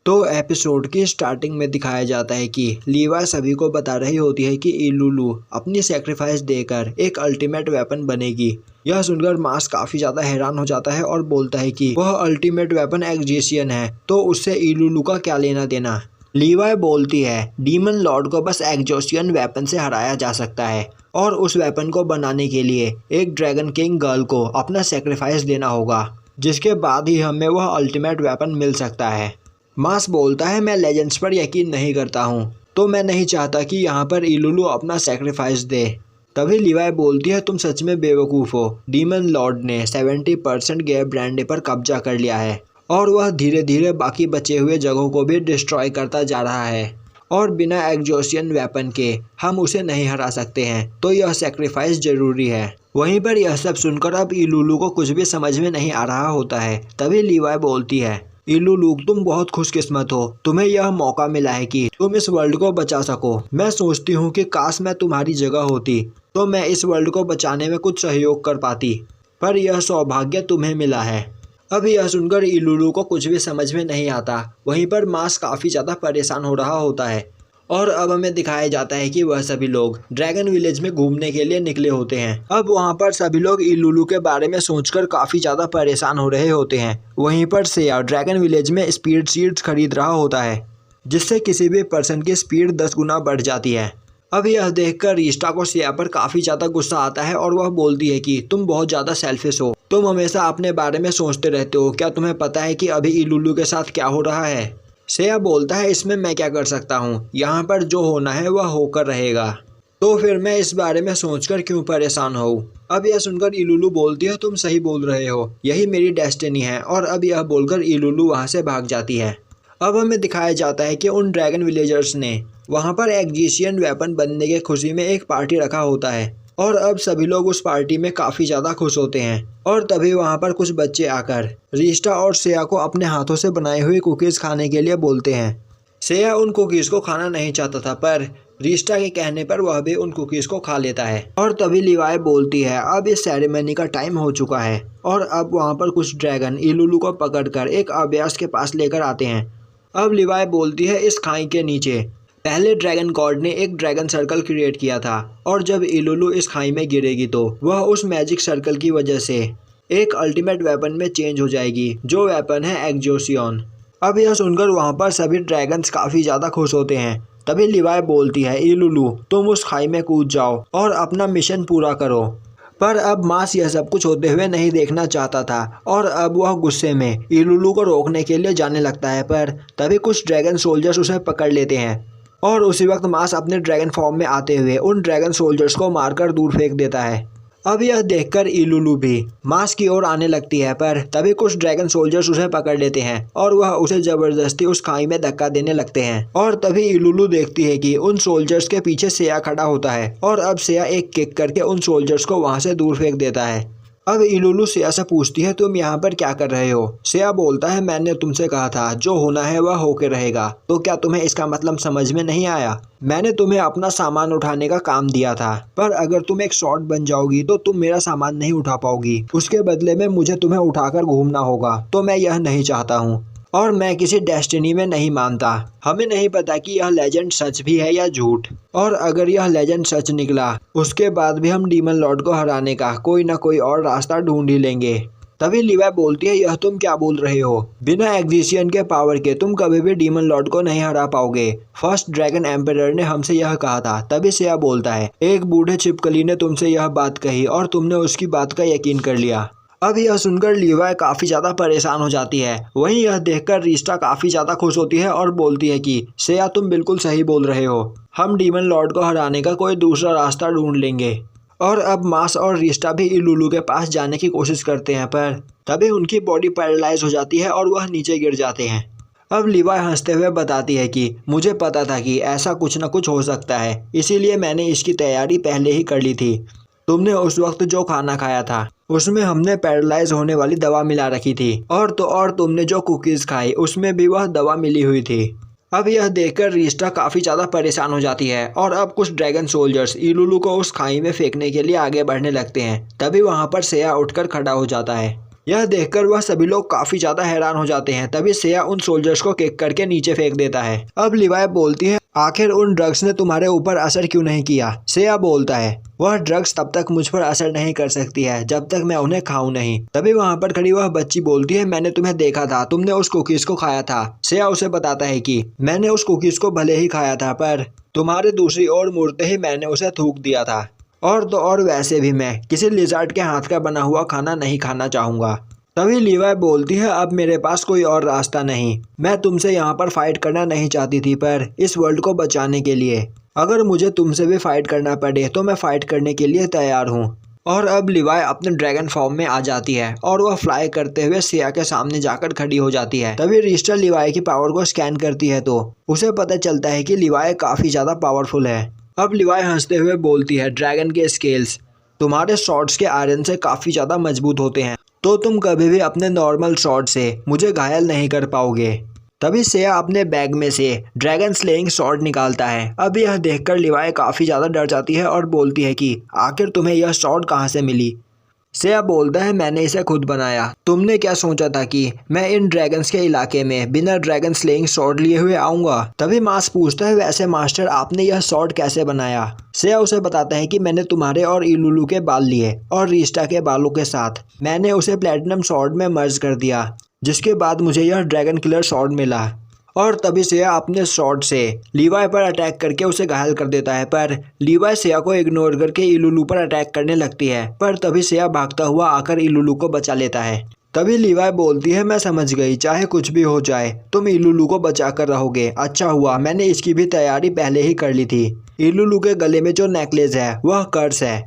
तो एपिसोड की स्टार्टिंग में दिखाया जाता है कि लीवा सभी को बता रही होती है कि इलुलु अपनी सेक्रीफाइस देकर एक अल्टीमेट वेपन बनेगी। यह सुनकर मास काफी ज्यादा हैरान हो जाता है और बोलता है कि वह अल्टीमेट वेपन एक्जिशियन है, तो उससे इलुलु का क्या लेना देना। लीवा बोलती है डीमन लॉर्ड को बस एक्जिशियन वेपन से हराया जा सकता है और उस वेपन को बनाने के लिए एक ड्रैगन किंग गर्ल को अपना सेक्रीफाइस देना होगा, जिसके बाद ही हमें वह अल्टीमेट वेपन मिल सकता है। मास बोलता है मैं लेजेंड्स पर यकीन नहीं करता हूँ, तो मैं नहीं चाहता कि यहाँ पर इलुलु अपना सेक्रीफाइस दे। तभी लीवाई बोलती है तुम सच में बेवकूफ़ हो, डीमन लॉर्ड ने 70% गैब ब्रांडे पर कब्जा कर लिया है और वह धीरे धीरे बाकी बचे हुए जगहों को भी डिस्ट्रॉय करता जा रहा है और बिना एक्जिशियन वेपन के हम उसे नहीं हरा सकते हैं, तो यह सेक्रीफाइस जरूरी है। वहीं पर यह सब सुनकर अब इलुलु को कुछ भी समझ में नहीं आ रहा होता है। तभी लीवाई बोलती है इलुलु तुम बहुत खुशकिस्मत हो, तुम्हें यह मौका मिला है कि तुम इस वर्ल्ड को बचा सको। मैं सोचती हूँ कि काश मैं तुम्हारी जगह होती तो मैं इस वर्ल्ड को बचाने में कुछ सहयोग कर पाती, पर यह सौभाग्य तुम्हें मिला है। अब यह सुनकर इलुलु को कुछ भी समझ में नहीं आता। वहीं पर मास काफ़ी ज़्यादा परेशान हो रहा होता है और अब हमें दिखाया जाता है कि वह सभी लोग ड्रैगन विलेज में घूमने के लिए निकले होते हैं। अब वहां पर सभी लोग इलुलु के बारे में सोचकर काफ़ी ज़्यादा परेशान हो रहे होते हैं। वहीं पर सेया ड्रैगन विलेज में स्पीड सीड्स खरीद रहा होता है, जिससे किसी भी पर्सन की स्पीड 10 गुना बढ़ जाती है। अब यह देखकर रिश्ता को सेया पर काफ़ी ज़्यादा गुस्सा आता है और वह बोलती है कि तुम बहुत ज़्यादा सेल्फिश हो, तुम हमेशा अपने बारे में सोचते रहते हो। क्या तुम्हें पता है कि अभी इलुलु के साथ क्या हो रहा है? सेया बोलता है इसमें मैं क्या कर सकता हूँ, यहाँ पर जो होना है वह होकर रहेगा, तो फिर मैं इस बारे में सोचकर क्यों परेशान हूँ। अब यह सुनकर इलुलु बोलती है तुम सही बोल रहे हो, यही मेरी डेस्टिनी है। और अब यह बोलकर इलुलु वहाँ से भाग जाती है। अब हमें दिखाया जाता है कि उन ड्रैगन विलेजर्स ने वहाँ पर एक्जिशियन वेपन बनने की खुशी में एक पार्टी रखा होता है और अब सभी लोग उस पार्टी में काफ़ी ज़्यादा खुश होते हैं। और तभी वहाँ पर कुछ बच्चे आकर रिश्ता और सेया को अपने हाथों से बनाई हुई कुकीज़ खाने के लिए बोलते हैं। सेया उन कुकीज़ को खाना नहीं चाहता था, पर रिश्ता के कहने पर वह भी उन कुकीज़ को खा लेता है। और तभी लीवाई बोलती है अब इस सेरेमनी का टाइम हो चुका है और अब वहाँ पर कुछ ड्रैगन इलुलु को पकड़कर एक अभ्यास के पास लेकर आते हैं। अब लीवाई बोलती है इस खाई के नीचे पहले ड्रैगन गॉड ने एक ड्रैगन सर्कल क्रिएट किया था और जब इलुलु इस खाई में गिरेगी तो वह उस मैजिक सर्कल की वजह से एक अल्टीमेट वेपन में चेंज हो जाएगी, जो वेपन है एक्जिशियन। अब यह सुनकर वहाँ पर सभी ड्रैगन्स काफ़ी ज़्यादा खुश होते हैं। तभी लीवाई बोलती है इलुलु तुम उस खाई में कूद जाओ और अपना मिशन पूरा करो। पर अब मास यह सब कुछ होते हुए नहीं देखना चाहता था और अब वह गुस्से में इलुलु को रोकने के लिए जाने लगता है, पर तभी कुछ ड्रैगन सोल्जर्स उसे पकड़ लेते हैं और उसी वक्त मास अपने ड्रैगन फॉर्म में आते हुए उन ड्रैगन सोल्जर्स को मारकर दूर फेंक देता है। अब यह देखकर इलुलु भी मास की ओर आने लगती है, पर तभी कुछ ड्रैगन सोल्जर्स उसे पकड़ लेते हैं और वह उसे जबरदस्ती उस खाई में धक्का देने लगते हैं। और तभी इलुलु देखती है कि उन सोल्जर्स के पीछे सेया खड़ा होता है और अब सेया एक किक करके उन सोल्जर्स को वहां से दूर फेंक देता है। अब इलुलु सेया से पूछती है तुम यहाँ पर क्या कर रहे हो? सेया बोलता है मैंने तुमसे कहा था जो होना है वह होके रहेगा, तो क्या तुम्हें इसका मतलब समझ में नहीं आया? मैंने तुम्हें अपना सामान उठाने का काम दिया था, पर अगर तुम एक शॉर्ट बन जाओगी तो तुम मेरा सामान नहीं उठा पाओगी। उसके बदले में मुझे तुम्हें उठाकर घूमना होगा, तो मैं यह नहीं चाहता हूँ और मैं किसी डेस्टिनी में नहीं मानता। हमें नहीं पता कि यह लेजेंड सच भी है या झूठ, और अगर यह लेजेंड सच निकला उसके बाद भी हम डीमन लॉर्ड को हराने का कोई ना कोई और रास्ता ढूंढ ही लेंगे। तभी लीवाई बोलती है यह तुम क्या बोल रहे हो? बिना एक्जिशियन के पावर के तुम कभी भी डीमन लॉर्ड को नहीं हरा पाओगे। फर्स्ट ड्रैगन एम्परर ने हमसे यह कहा था। तभी सेया बोलता है एक बूढ़े छिपकली ने तुमसे यह बात कही और तुमने उसकी बात का यकीन कर लिया। अब यह सुनकर लीवाई काफ़ी ज़्यादा परेशान हो जाती है। वहीं यह देखकर रिश्ता काफ़ी ज़्यादा खुश होती है और बोलती है कि सेया तुम बिल्कुल सही बोल रहे हो, हम डीमन लॉर्ड को हराने का कोई दूसरा रास्ता ढूंढ लेंगे। और अब मास और रिश्ता भी इलुलु के पास जाने की कोशिश करते हैं, पर तभी उनकी बॉडी पैरालाइज हो जाती है और वह नीचे गिर जाते हैं। अब लीवाई हंसते हुए बताती है कि मुझे पता था कि ऐसा कुछ न कुछ हो सकता है, इसीलिए मैंने इसकी तैयारी पहले ही कर ली थी। तुमने उस वक्त जो खाना खाया था उसमें हमने पैरालाइज होने वाली दवा मिला रखी थी और तुमने जो कुकीज़ खाई उसमें भी वह दवा मिली हुई थी। अब यह देखकर रिश्ता काफ़ी ज़्यादा परेशान हो जाती है और अब कुछ ड्रैगन सोल्जर्स इलुलु को उस खाई में फेंकने के लिए आगे बढ़ने लगते हैं। तभी वहाँ पर सेया उठकर खड़ा हो जाता है यह देखकर वह सभी लोग काफी ज्यादा हैरान हो जाते हैं। तभी सेया उन सोल्जर्स को किक करके नीचे फेंक देता है। अब लिवाई बोलती है, आखिर उन ड्रग्स ने तुम्हारे ऊपर असर क्यों नहीं किया? सेया बोलता है, वह ड्रग्स तब तक मुझ पर असर नहीं कर सकती है जब तक मैं उन्हें खाऊं नहीं। तभी वहाँ पर खड़ी वह बच्ची बोलती है, मैंने तुम्हें देखा था, तुमने उस कुकीज को खाया था। सेया उसे बताता है कि मैंने उस कुकीज को भले ही खाया था, पर तुम्हारे दूसरी ओर मुड़ते ही मैंने उसे थूक दिया था। और तो और वैसे भी मैं किसी लिज़ार्ड के हाथ का बना हुआ खाना नहीं खाना चाहूंगा। तभी लिवाई बोलती है, अब मेरे पास कोई और रास्ता नहीं। मैं तुमसे यहाँ पर फाइट करना नहीं चाहती थी, पर इस वर्ल्ड को बचाने के लिए अगर मुझे तुमसे भी फाइट करना पड़े तो मैं फाइट करने के लिए तैयार हूँ। और अब लिवाई अपने ड्रैगन फॉर्म में आ जाती है और वह फ्लाई करते हुए सेया के सामने जाकर खड़ी हो जाती है। तभी रिस्टा लिवाई की पावर को स्कैन करती है तो उसे पता चलता है कि लिवाई काफी ज्यादा पावरफुल है। अब लिवाई हंसते हुए बोलती है, ड्रैगन के स्केल्स तुम्हारे शॉट्स के आयरन से काफी ज्यादा मजबूत होते हैं, तो तुम कभी भी अपने नॉर्मल शॉट से मुझे घायल नहीं कर पाओगे। तभी सेया अपने बैग में से ड्रैगन स्लेइंग शॉट निकालता है। अब यह देखकर लिवाई काफी ज्यादा डर जाती है और बोलती है कि आखिर तुम्हें यह शॉट कहाँ से मिली? सेया बोलता है, मैंने इसे खुद बनाया। तुमने क्या सोचा था कि मैं इन ड्रैगन्स के इलाके में बिना ड्रैगन स्लेइंग शॉट लिए हुए आऊंगा? तभी मास पूछता है, वैसे मास्टर आपने यह शॉट कैसे बनाया? सेया उसे बताता है कि मैंने तुम्हारे और इलुलु के बाल लिए और रिस्टा के बालों के साथ मैंने उसे प्लेटिनम शॉर्ड में मर्ज कर दिया, जिसके बाद मुझे यह ड्रैगन किलर शॉर्ड मिला। और तभी सेया अपने शॉट से लिवाई पर अटैक करके उसे घायल कर देता है, पर लिवाई सेया को इग्नोर करके इलुलु पर अटैक करने लगती है। पर तभी सेया भागता हुआ आकर इलुलु को बचा लेता है। तभी लिवाई बोलती है, मैं समझ गई, चाहे कुछ भी हो जाए तुम इलुलु को बचा कर रहोगे। अच्छा हुआ, मैंने इसकी भी तैयारी पहले ही कर ली थी। इलुलु के गले में जो नेकलेस है वह कर्स है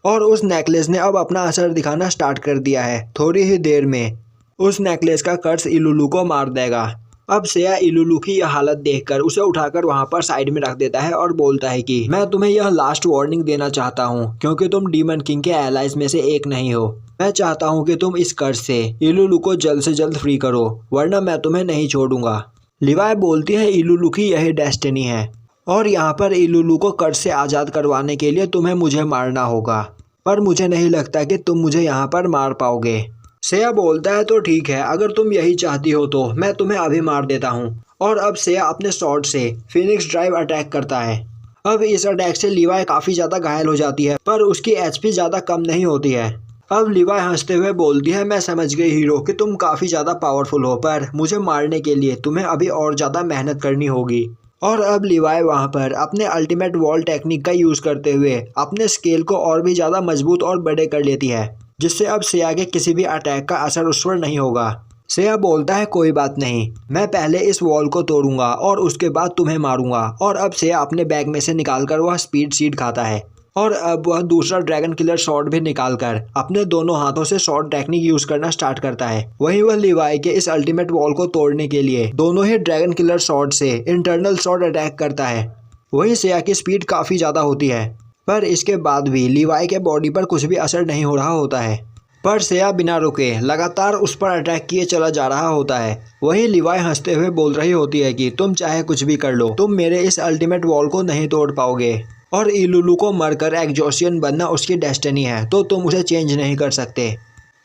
और उस नेकलेस ने अब अपना असर दिखाना स्टार्ट कर दिया है। थोड़ी ही देर में उस नेकलेस का कर्स इलुलु को मार देगा। अब सेया इलुलु की यह हालत देखकर उसे उठाकर वहां पर साइड में रख देता है और बोलता है कि मैं तुम्हें यह लास्ट वार्निंग देना चाहता हूं, क्योंकि तुम डीमन किंग के एलाइज में से एक नहीं हो। मैं चाहता हूं कि तुम इस कर्ज से इलुलु को जल्द से जल्द फ्री करो, वरना मैं तुम्हें नहीं छोड़ूंगा। लिवाई बोलती है, इलुलु की यही डेस्टिनी है और यहाँ पर इलुलु को कर्ज से आज़ाद करवाने के लिए तुम्हें मुझे मारना होगा, पर मुझे नहीं लगता कि तुम मुझे यहाँ पर मार पाओगे। सेया बोलता है, तो ठीक है, अगर तुम यही चाहती हो तो मैं तुम्हें अभी मार देता हूँ। और अब सेया अपने शॉट से फिनिक्स ड्राइव अटैक करता है। अब इस अटैक से लिवाई काफ़ी ज़्यादा घायल हो जाती है, पर उसकी एचपी ज़्यादा कम नहीं होती है। अब लिवाई हंसते हुए बोलती है, मैं समझ गई हीरो कि तुम काफ़ी ज़्यादा पावरफुल हो, पर मुझे मारने के लिए तुम्हें अभी और ज़्यादा मेहनत करनी होगी। और अब लिवाई वहाँ पर अपने अल्टीमेट वॉल टेक्निक का यूज़ करते हुए अपने स्केल को और भी ज़्यादा मजबूत और बड़े कर लेती है, जिससे अब सेया के किसी भी अटैक का असर उस पर नहीं होगा। सेया बोलता है, कोई बात नहीं, मैं पहले इस वॉल को तोड़ूंगा और उसके बाद तुम्हें मारूंगा। और अब सेया अपने बैग में से निकालकर वह स्पीड सीड खाता है और अब वह दूसरा ड्रैगन किलर शॉट भी निकालकर अपने दोनों हाथों से शॉट टेक्निक यूज करना स्टार्ट करता है। वहीं वह लिवाई के इस अल्टीमेट वॉल को तोड़ने के लिए दोनों ही ड्रैगन किलर शॉट से इंटरनल शॉट अटैक करता है। वहीं सेया की स्पीड काफ़ी ज़्यादा होती है, पर इसके बाद भी लिवाई के बॉडी पर कुछ भी असर नहीं हो रहा होता है। पर सेया बिना रुके लगातार उस पर अटैक किए चला जा रहा होता है। वहीं लिवाई हंसते हुए बोल रही होती है कि तुम चाहे कुछ भी कर लो, तुम मेरे इस अल्टीमेट वॉल को नहीं तोड़ पाओगे और इलुलु को मरकर एग्जॉसियन बनना उसकी डेस्टिनी है, तो तुम उसे चेंज नहीं कर सकते।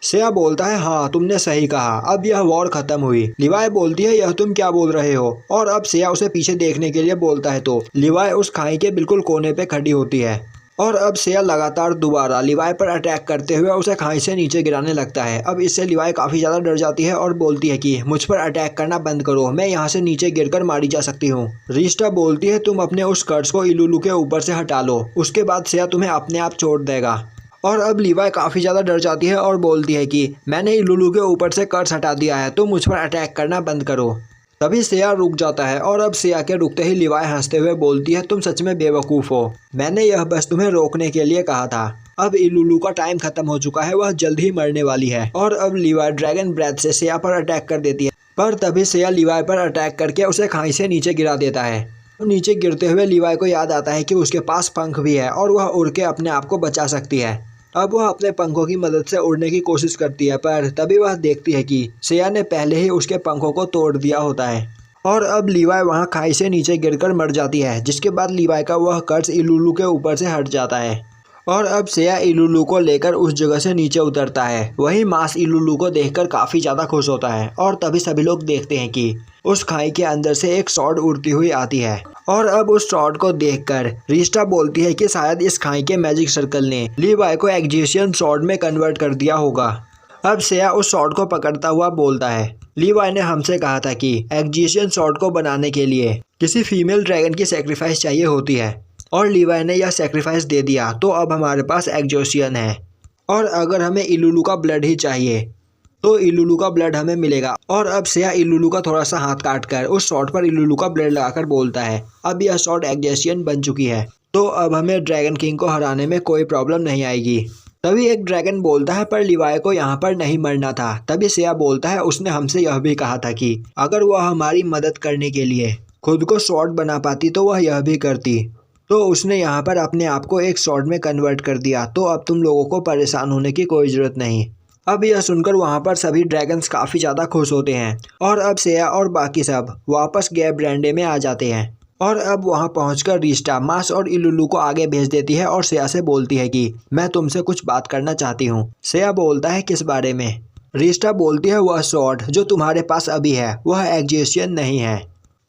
सेया बोलता है, हाँ तुमने सही कहा, अब यह वॉर खत्म हुई। लिवाई बोलती है, यह तुम क्या बोल रहे हो? और अब सेया उसे पीछे देखने के लिए बोलता है तो लिवाई उस खाई के बिल्कुल कोने पे खड़ी होती है और अब सेया लगातार दोबारा लिवाई पर अटैक करते हुए उसे खाई से नीचे गिराने लगता है। अब इससे लिवाई काफ़ी ज़्यादा डर जाती है और बोलती है कि मुझ पर अटैक करना बंद करो, मैं यहाँ से नीचे गिरकर मारी जा सकती हूँ। रिस्टा बोलती है, तुम अपने उस कर्ज को इलुलु के ऊपर से हटा लो, उसके बाद सेया तुम्हें अपने आप छोड़ देगा। और अब लिवाई काफ़ी ज़्यादा डर जाती है और बोलती है कि मैंने इलुलु के ऊपर से कर्ज हटा दिया है, तो मुझ पर अटैक करना बंद करो। तभी सेया रुक जाता है और अब सेया के रुकते ही लिवाई हंसते हुए बोलती है, तुम सच में बेवकूफ़ हो, मैंने यह बस तुम्हें रोकने के लिए कहा था। अब इलुलु का टाइम खत्म हो चुका है, वह जल्द ही मरने वाली है। और अब लिवाई ड्रैगन ब्रेथ से सेया पर अटैक कर देती है, पर तभी सेया लिवाई पर अटैक करके उसे खाई से नीचे गिरा देता है। नीचे गिरते हुए लिवाई को याद आता है कि उसके पास पंख भी है और वह उड़ के अपने आप को बचा सकती है। अब वह अपने पंखों की मदद से उड़ने की कोशिश करती है, पर तभी वह देखती है कि सेया ने पहले ही उसके पंखों को तोड़ दिया होता है और अब लिवाई वहां खाई से नीचे गिरकर मर जाती है, जिसके बाद लिवाई का वह कर्ज इलुलु के ऊपर से हट जाता है। और अब सेया इलुलू को लेकर उस जगह से नीचे उतरता है। वहीं मास इलुलू को देखकर काफी ज्यादा खुश होता है और तभी सभी लोग देखते हैं कि उस खाई के अंदर से एक स्वॉर्ड उड़ती हुई आती है। और अब उस स्वॉर्ड को देखकर रिस्टा बोलती है कि शायद इस खाई के मैजिक सर्कल ने लीवाई को एग्जिशियन स्वॉर्ड में कन्वर्ट कर दिया होगा। अब सेया उस स्वॉर्ड को पकड़ता हुआ बोलता है, लीवाई ने हमसे कहा था कि एग्जिशियन स्वॉर्ड को बनाने के लिए किसी फीमेल ड्रैगन की सेक्रीफाइस चाहिए होती है और लीवाई ने यह सेक्रीफाइस दे दिया, तो अब हमारे पास एग्जिशियन है। और अगर हमें इलुलू का ब्लड ही चाहिए तो इलुलू का ब्लड हमें मिलेगा। और अब सेया इलुलू का थोड़ा सा हाथ काट कर उस स्वॉर्ड पर इलुलू का ब्लड लगाकर बोलता है, अब यह स्वॉर्ड एग्जिशियन बन चुकी है, तो अब हमें ड्रैगन किंग को हराने में कोई प्रॉब्लम नहीं आएगी। तभी एक ड्रैगन बोलता है, पर लीवाई को यहाँ पर नहीं मरना था। तभी सेया बोलता है, उसने हमसे यह भी कहा था कि अगर वह हमारी मदद करने के लिए खुद को स्वॉर्ड बना पाती तो वह यह भी करती, तो उसने यहाँ पर अपने आप को एक स्वॉर्ड में कन्वर्ट कर दिया, तो अब तुम लोगों को परेशान होने की कोई ज़रूरत नहीं। अब यह सुनकर वहाँ पर सभी ड्रैगन्स काफ़ी ज़्यादा खुश होते हैं और अब सेया और बाकी सब वापस गैब ब्रांडे में आ जाते हैं। और अब वहाँ पहुंचकर रिस्टा मास और इलुलू को आगे भेज देती है और सेया से बोलती है कि मैं तुमसे कुछ बात करना चाहती हूँ। सेया बोलता है, किस बारे में? रिस्टा बोलती है, वह स्वॉर्ड जो तुम्हारे पास अभी है वह एग्जिशियन नहीं है।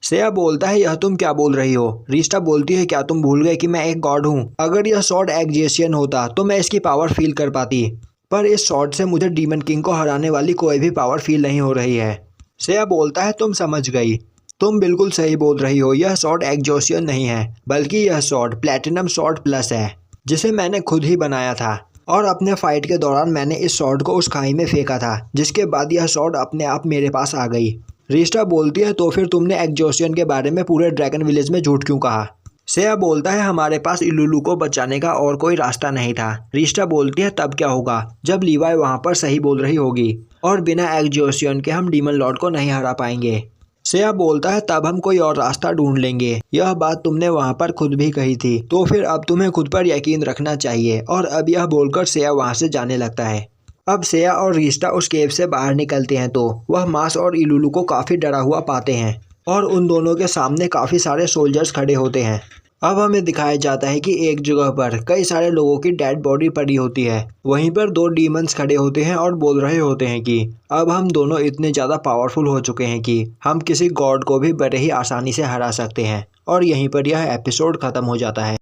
सेया बोलता है, यह तुम क्या बोल रही हो? रिस्टा बोलती है, क्या तुम भूल गए कि मैं एक गॉड हूँ? अगर यह स्वॉर्ड एग्जिशियन होता तो मैं इसकी पावर फील कर पाती, पर इस स्वॉर्ड से मुझे डीमन किंग को हराने वाली कोई भी पावर फील नहीं हो रही है। सेया बोलता है, तुम समझ गई, तुम बिल्कुल सही बोल रही हो, यह स्वॉर्ड एग्जिशियन नहीं है, बल्कि यह स्वॉर्ड प्लैटिनम स्वॉर्ड प्लस है, जिसे मैंने खुद ही बनाया था। और अपने फाइट के दौरान मैंने इस स्वॉर्ड को उस खाई में फेंका था, जिसके बाद यह स्वॉर्ड अपने आप मेरे पास आ गई। रिस्टा बोलती है, तो फिर तुमने एग्जिशियन के बारे में पूरे ड्रैगन विलेज में झूठ क्यों कहा? सेया बोलता है, हमारे पास इलुलू को बचाने का और कोई रास्ता नहीं था। रिस्टा बोलती है, तब क्या होगा जब लीवाई वहाँ पर सही बोल रही होगी और बिना एग्जिशियन के हम डीमन लॉर्ड को नहीं हरा पाएंगे। सेया बोलता है, तब हम कोई और रास्ता ढूंढ लेंगे, यह बात तुमने वहाँ पर खुद भी कही थी, तो फिर अब तुम्हें खुद पर यकीन रखना चाहिए। और अब यह बोलकर सेया वहाँ से जाने लगता है। अब सेया और रिस्टा उस केव से बाहर निकलते हैं तो वह मास और इलुलू को काफ़ी डरा हुआ पाते हैं और उन दोनों के सामने काफ़ी सारे सोल्जर्स खड़े होते हैं। अब हमें दिखाया जाता है कि एक जगह पर कई सारे लोगों की डेड बॉडी पड़ी होती है। वहीं पर दो डीमंस खड़े होते हैं और बोल रहे होते हैं कि अब हम दोनों इतने ज़्यादा पावरफुल हो चुके हैं कि हम किसी गॉड को भी बड़े ही आसानी से हरा सकते हैं। और यहीं पर यह एपिसोड ख़त्म हो जाता है।